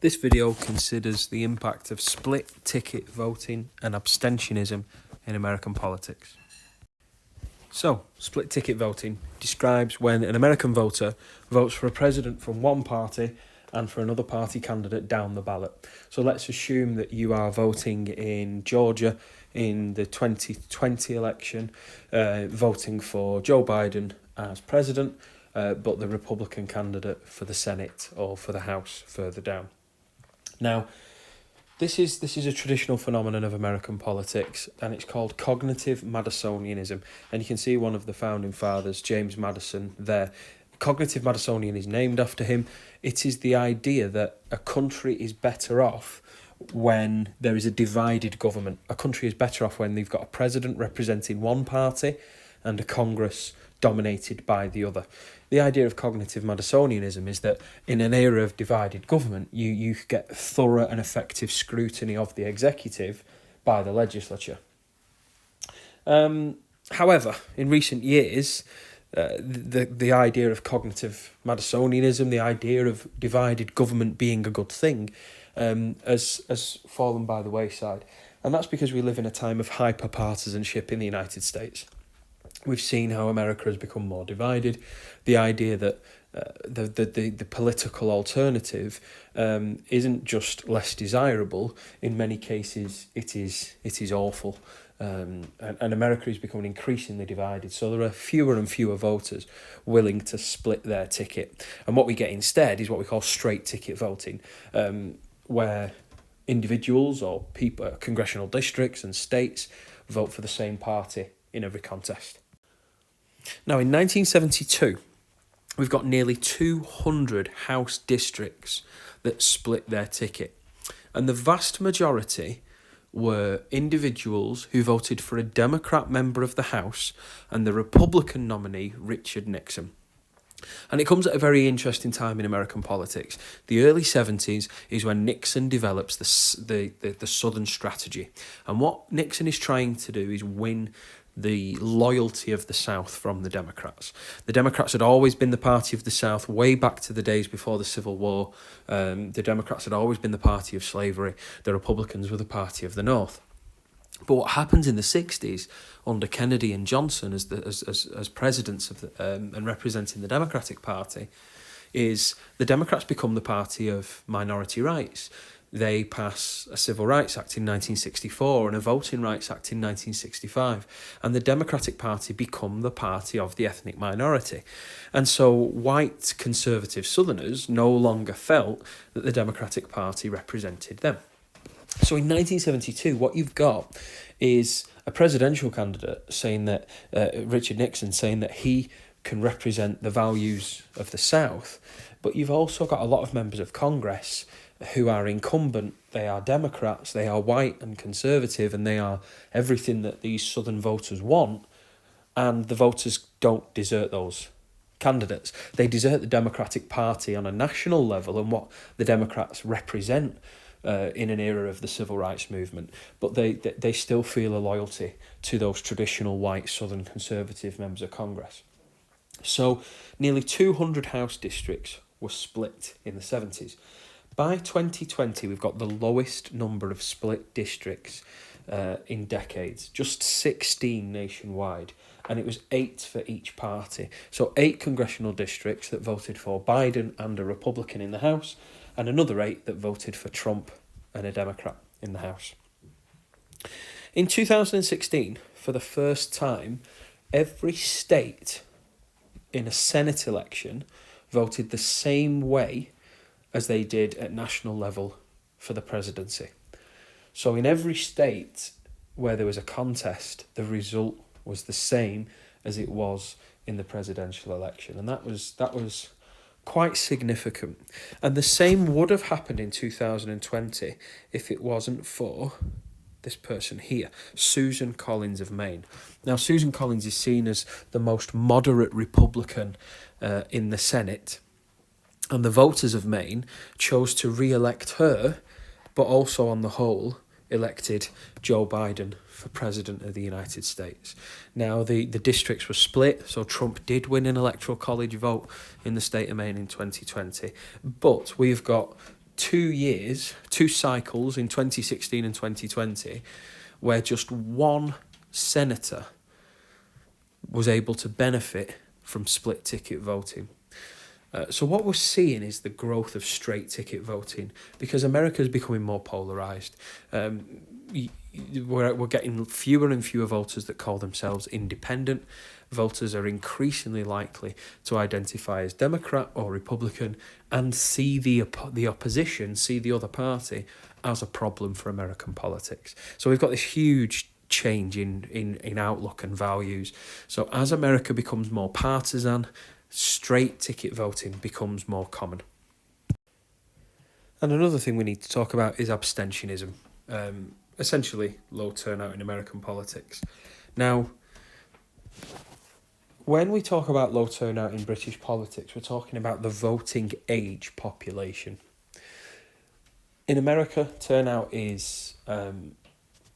This video considers the impact of split ticket voting and abstentionism in American politics. So, split ticket voting describes when an American voter votes for a president from one party and for another party candidate down the ballot. So let's assume that you are voting in Georgia in the 2020 election, voting for Joe Biden as president, but the Republican candidate for the Senate or for the House further down. Now, this is a traditional phenomenon of American politics, and it's called cognitive Madisonianism. And you can see one of the founding fathers, James Madison, there. Cognitive Madisonian is named after him. It is the idea that a country is better off when there is a divided government. A country is better off when they've got a president representing one party and a Congress dominated by the other. The idea of cognitive Madisonianism is that in an era of divided government, you get thorough and effective scrutiny of the executive by the legislature. However, in recent years, the idea of cognitive Madisonianism, the idea of divided government being a good thing, has fallen by the wayside. And that's because we live in a time of hyper-partisanship in the United States. We've seen how America has become more divided. The idea that the political alternative isn't just less desirable. In many cases, it is awful. And America is becoming increasingly divided. So there are fewer and fewer voters willing to split their ticket. And what we get instead is what we call straight ticket voting, where individuals or people, congressional districts and states vote for the same party in every contest. Now, in 1972, we've got nearly 200 House districts that split their ticket. And the vast majority were individuals who voted for a Democrat member of the House and the Republican nominee, Richard Nixon. And it comes at a very interesting time in American politics. The early 70s is when Nixon develops the Southern strategy. And what Nixon is trying to do is win the loyalty of the South from the Democrats. The Democrats had always been the party of the South way back to the days before the Civil War. The Democrats had always been the party of slavery. The Republicans were the party of the North. But what happens in the 60s under Kennedy and Johnson as presidents of and representing the Democratic Party is the Democrats become the party of minority rights. They pass a Civil Rights Act in 1964 and a Voting Rights Act in 1965. And the Democratic Party become the party of the ethnic minority. And so white conservative Southerners no longer felt that the Democratic Party represented them. So in 1972, what you've got is a presidential candidate saying that, Richard Nixon saying that he can represent the values of the South. But you've also got a lot of members of Congress who are incumbent. They are Democrats, they are white and conservative, and they are everything that these Southern voters want, and the voters don't desert those candidates. They desert the Democratic Party on a national level and what the Democrats represent in an era of the civil rights movement, but they still feel a loyalty to those traditional white Southern conservative members of Congress. So nearly 200 House districts were split in the 70s. By 2020, we've got the lowest number of split districts in decades, just 16 nationwide, and it was 8 for each party. So 8 congressional districts that voted for Biden and a Republican in the House, and another 8 that voted for Trump and a Democrat in the House. In 2016, for the first time, every state in a Senate election voted the same way as they did at national level for the presidency. So in every state where there was a contest, the result was the same as it was in the presidential election. And that was quite significant. And the same would have happened in 2020 if it wasn't for this person here, Susan Collins of Maine. Now, Susan Collins is seen as the most moderate Republican in the Senate. And the voters of Maine chose to re-elect her, but also on the whole elected Joe Biden for President of the United States. Now, the districts were split, so Trump did win an electoral college vote in the state of Maine in 2020. But we've got two cycles in 2016 and 2020, where just one senator was able to benefit from split ticket voting. So what we're seeing is the growth of straight ticket voting, because America is becoming more polarised. We're getting fewer and fewer voters that call themselves independent. Voters are increasingly likely to identify as Democrat or Republican and see the opposition, see the other party as a problem for American politics. So we've got this huge change in outlook and values. So as America becomes more partisan, straight ticket voting becomes more common. And another thing we need to talk about is abstentionism, essentially low turnout in American politics. Now, when we talk about low turnout in British politics, we're talking about the voting age population. In America, turnout is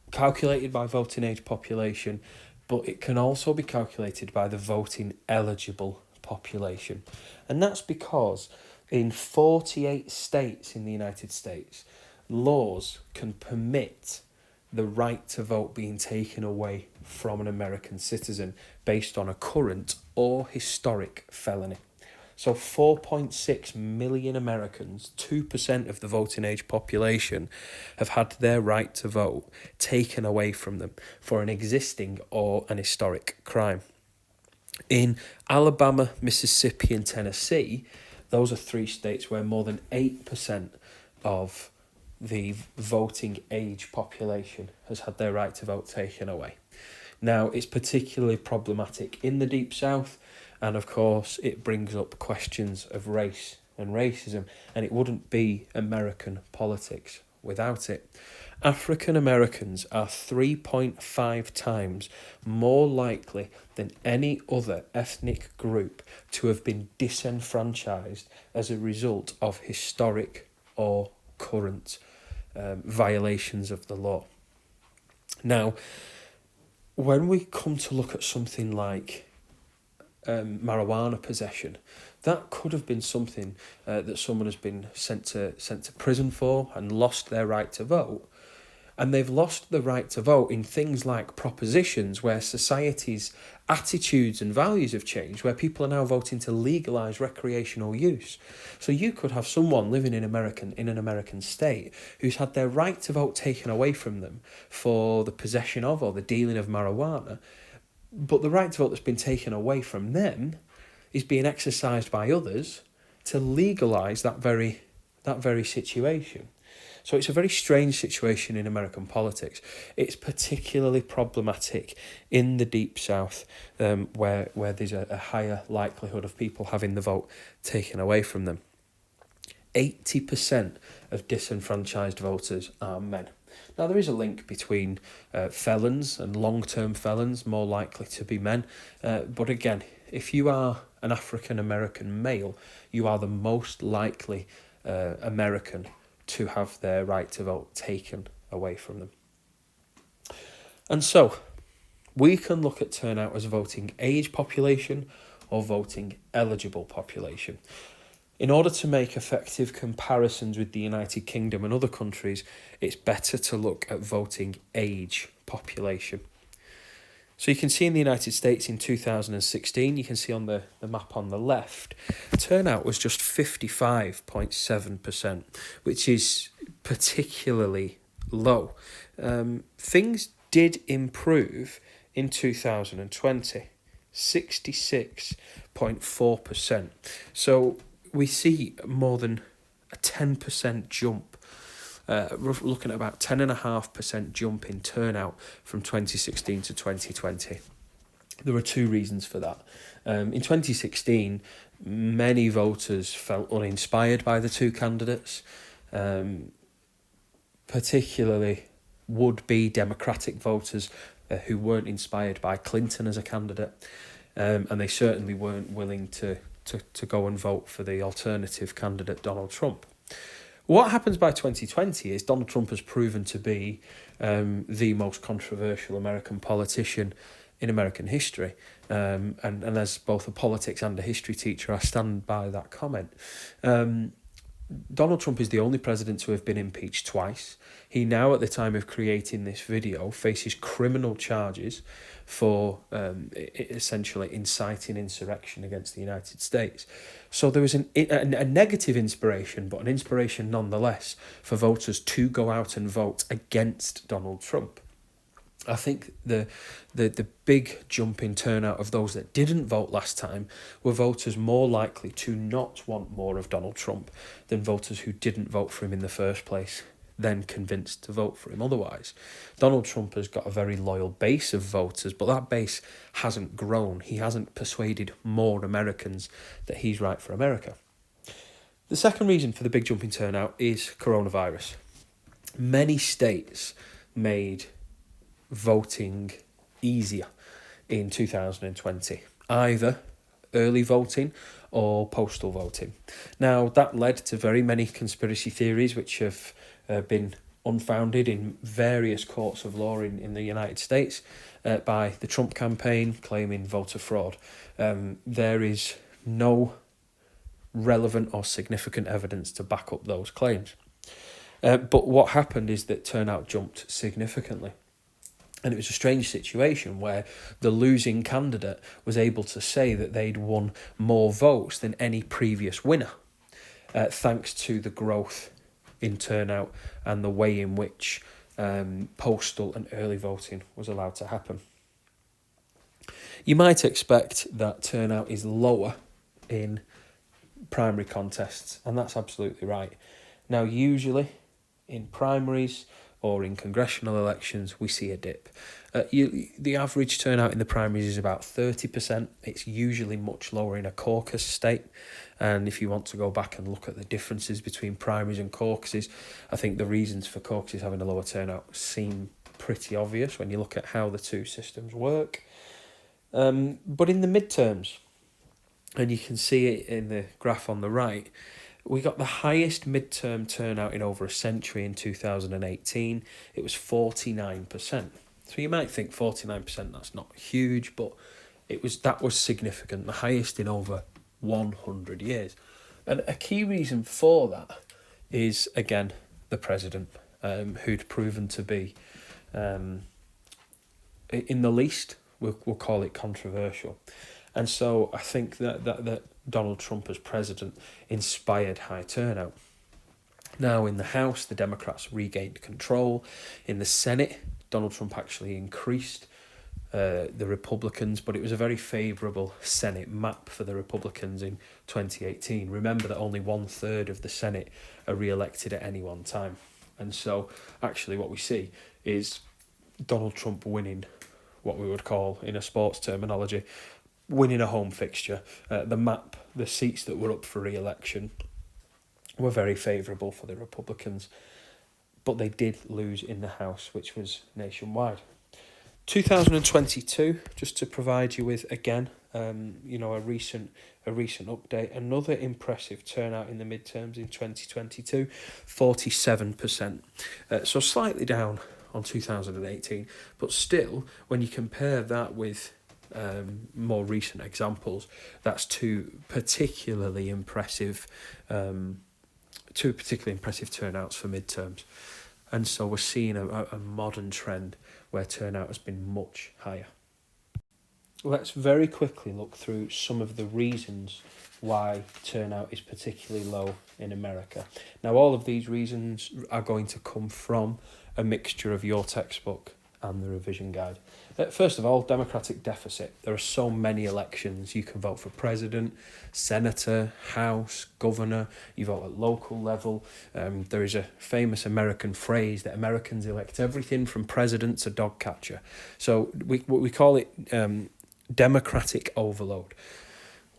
calculated by voting age population, but it can also be calculated by the voting eligible population. And that's because in 48 states in the United States, laws can permit the right to vote being taken away from an American citizen based on a current or historic felony. So 4.6 million Americans, 2% of the voting age population, have had their right to vote taken away from them for an existing or an historic crime. In Alabama, Mississippi and Tennessee, those are three states where more than 8% of the voting age population has had their right to vote taken away. Now, it's particularly problematic in the Deep South, and of course it brings up questions of race and racism, and it wouldn't be American politics without it. African Americans are 3.5 times more likely than any other ethnic group to have been disenfranchised as a result of historic or current violations of the law. Now, when we come to look at something like marijuana possession, that could have been something that someone has been sent to prison for and lost their right to vote. And they've lost the right to vote in things like propositions where society's attitudes and values have changed, where people are now voting to legalise recreational use. So you could have someone living in an American state who's had their right to vote taken away from them for the possession of or the dealing of marijuana, but the right to vote that's been taken away from them is being exercised by others to legalise that very situation. So it's a very strange situation in American politics. It's particularly problematic in the Deep South, where there's a higher likelihood of people having the vote taken away from them. 80% of disenfranchised voters are men. Now, there is a link between felons and long-term felons, more likely to be men. But again, if you are an African-American male, you are the most likely American to have their right to vote taken away from them. And so, we can look at turnout as voting age population or voting eligible population. In order to make effective comparisons with the United Kingdom and other countries, it's better to look at voting age population. So you can see in the United States in 2016, you can see on the map on the left, turnout was just 55.7%, which is particularly low. Things did improve in 2020, 66.4%. So we see more than a 10% jump. We're looking at about 10.5% jump in turnout from 2016 to 2020. There are two reasons for that. In 2016, many voters felt uninspired by the two candidates, particularly would-be Democratic voters who weren't inspired by Clinton as a candidate, and they certainly weren't willing to go and vote for the alternative candidate, Donald Trump. What happens by 2020 is Donald Trump has proven to be the most controversial American politician in American history. And as both a politics and a history teacher, I stand by that comment. Donald Trump is the only president to have been impeached twice. He now, at the time of creating this video, faces criminal charges for essentially inciting insurrection against the United States. So there was a negative inspiration, but an inspiration nonetheless for voters to go out and vote against Donald Trump. I think the big jump in turnout of those that didn't vote last time were voters more likely to not want more of Donald Trump than voters who didn't vote for him in the first place, then convinced to vote for him otherwise. Donald Trump has got a very loyal base of voters, but that base hasn't grown. He hasn't persuaded more Americans that he's right for America. The second reason for the big jump in turnout is coronavirus. Many states made voting easier in 2020, either early voting or postal voting. Now, that led to very many conspiracy theories which have been unfounded in various courts of law in the United States by the Trump campaign claiming voter fraud. There is no relevant or significant evidence to back up those claims. But what happened is that turnout jumped significantly. And it was a strange situation where the losing candidate was able to say that they'd won more votes than any previous winner, thanks to the growth in turnout and the way in which postal and early voting was allowed to happen. You might expect that turnout is lower in primary contests, and that's absolutely right. Now, usually in primaries or in congressional elections, we see a dip. The average turnout in the primaries is about 30%. It's usually much lower in a caucus state. And if you want to go back and look at the differences between primaries and caucuses, I think the reasons for caucuses having a lower turnout seem pretty obvious when you look at how the two systems work. But in the midterms, and you can see it in the graph on the right, we got the highest midterm turnout in over a century in 2018. It was 49%. So you might think 49%, that's not huge, but that was significant, the highest in over 100 years. And a key reason for that is, again, the president, who'd proven to be, in the least, we'll call it controversial. And so I think that Donald Trump as president inspired high turnout. Now in the House, the Democrats regained control. In the Senate, Donald Trump actually increased the Republicans, but it was a very favourable Senate map for the Republicans in 2018. Remember that only 1/3 of the Senate are re-elected at any one time. And so actually what we see is Donald Trump winning what we would call, in a sports terminology, winning a home fixture. The seats that were up for re-election were very favourable for the Republicans, but they did lose in the House, which was nationwide. 2022, just to provide you with, again, a recent update, another impressive turnout in the midterms in 2022, 47%. So slightly down on 2018, but still, when you compare that with more recent examples, that's two particularly impressive turnouts for midterms. And so we're seeing a modern trend where turnout has been much higher. Let's very quickly look through some of the reasons why turnout is particularly low in America. Now, all of these reasons are going to come from a mixture of your textbook and the revision guide. First of all, democratic deficit. There are so many elections. You can vote for president, senator, house, governor. You vote at local level. There is a famous American phrase that Americans elect everything from president to dog catcher. So we call it democratic overload,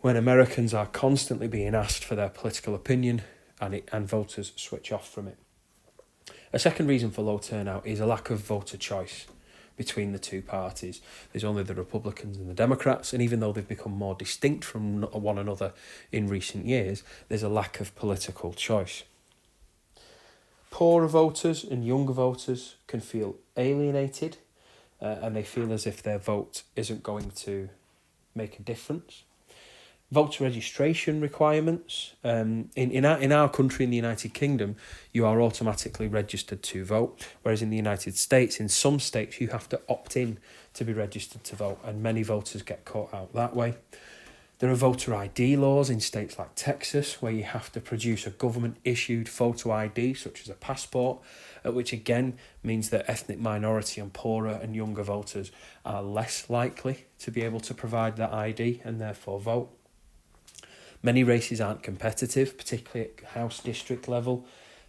when Americans are constantly being asked for their political opinion and voters switch off from it. A second reason for low turnout is a lack of voter choice between the two parties. There's only the Republicans and the Democrats, and even though they've become more distinct from one another in recent years, there's a lack of political choice. Poorer voters and younger voters can feel alienated, and they feel as if their vote isn't going to make a difference. Voter registration requirements. In our country, in the United Kingdom, you are automatically registered to vote, whereas in the United States, in some states, you have to opt in to be registered to vote, and many voters get caught out that way. There are voter ID laws in states like Texas, where you have to produce a government-issued photo ID, such as a passport, which again means that ethnic minority and poorer and younger voters are less likely to be able to provide that ID and therefore vote. Many races aren't competitive, particularly at House district level,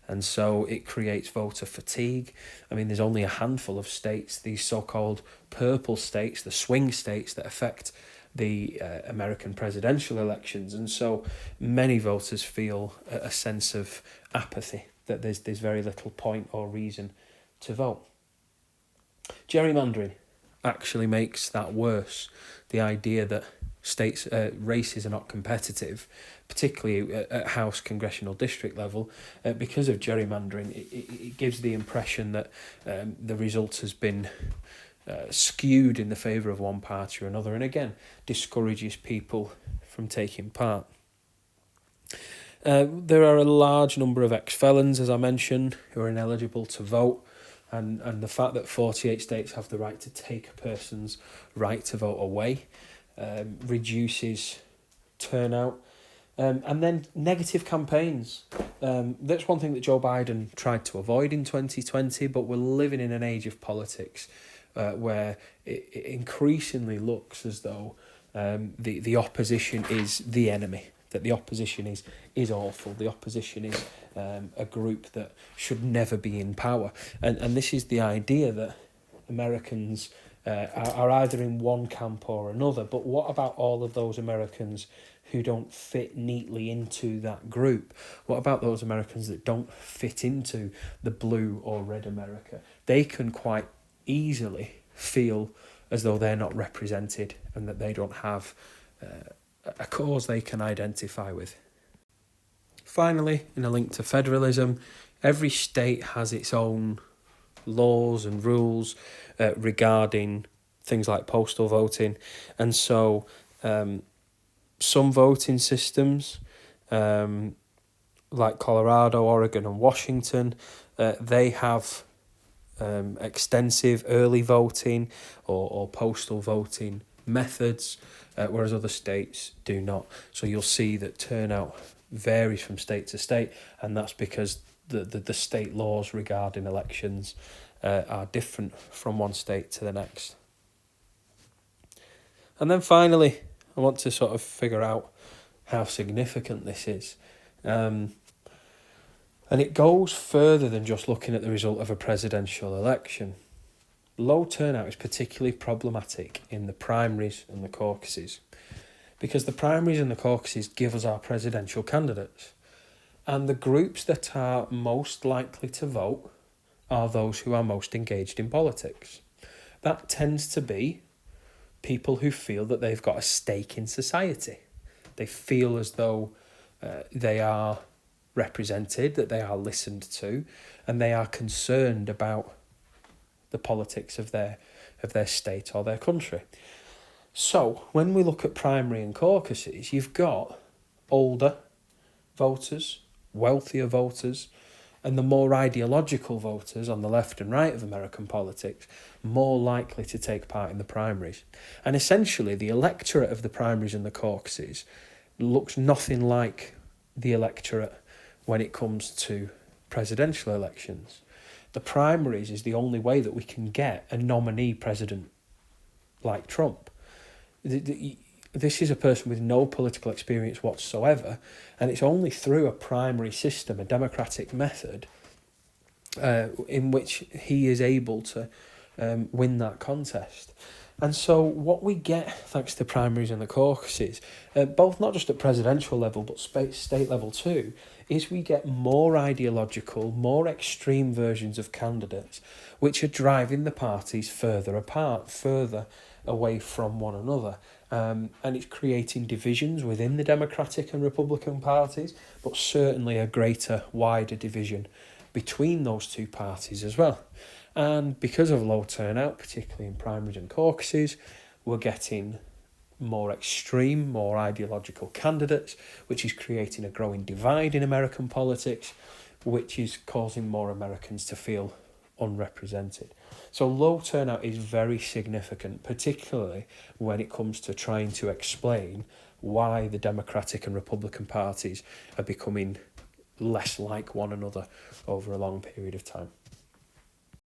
and so it creates voter fatigue. I mean, there's only a handful of states, these so-called purple states, the swing states, that affect the American presidential elections, and so many voters feel a sense of apathy, that there's very little point or reason to vote. Gerrymandering actually makes that worse. The idea that states races are not competitive, particularly at House congressional district level, because of gerrymandering, it gives the impression that the result has been skewed in the favour of one party or another, and again discourages people from taking part. There are a large number of ex-felons, as I mentioned, who are ineligible to vote, and the fact that 48 states have the right to take a person's right to vote away reduces turnout. And then negative campaigns. That's one thing that Joe Biden tried to avoid in 2020, but we're living in an age of politics where it increasingly looks as though the opposition is the enemy, that the opposition is awful, the opposition is a group that should never be in power. And this is the idea that Americans are either in one camp or another, but what about all of those Americans who don't fit neatly into that group? What about those Americans that don't fit into the blue or red America? They can quite easily feel as though they're not represented and that they don't have a cause they can identify with. Finally, in a link to federalism, every state has its own laws and rules regarding things like postal voting, and so some voting systems like Colorado, Oregon and Washington, they have extensive early voting or postal voting methods, whereas other states do not. So you'll see that turnout varies from state to state, and that's because the state laws regarding elections are different from one state to the next. And then finally, I want to sort of figure out how significant this is. And it goes further than just looking at the result of a presidential election. Low turnout is particularly problematic in the primaries and the caucuses, because the primaries and the caucuses give us our presidential candidates. And the groups that are most likely to vote are those who are most engaged in politics. That tends to be people who feel that they've got a stake in society. They feel as though they are represented, that they are listened to, and they are concerned about the politics of their state or their country. So when we look at primary and caucuses, you've got older voters, wealthier voters, and the more ideological voters on the left and right of American politics more likely to take part in the primaries. And essentially the electorate of the primaries and the caucuses looks nothing like the electorate when it comes to presidential elections. The primaries is the only way that we can get a nominee president like Trump. This is a person with no political experience whatsoever, and it's only through a primary system, a democratic method, in which he is able to win that contest. And so what we get, thanks to primaries and the caucuses, both not just at presidential level but state level too, is we get more ideological, more extreme versions of candidates which are driving the parties further apart, further away from one another. And it's creating divisions within the Democratic and Republican parties, but certainly a greater, wider division between those two parties as well. And because of low turnout, particularly in primaries and caucuses, we're getting more extreme, more ideological candidates, which is creating a growing divide in American politics, which is causing more Americans to feel unrepresented. So low turnout is very significant, particularly when it comes to trying to explain why the Democratic and Republican parties are becoming less like one another over a long period of time.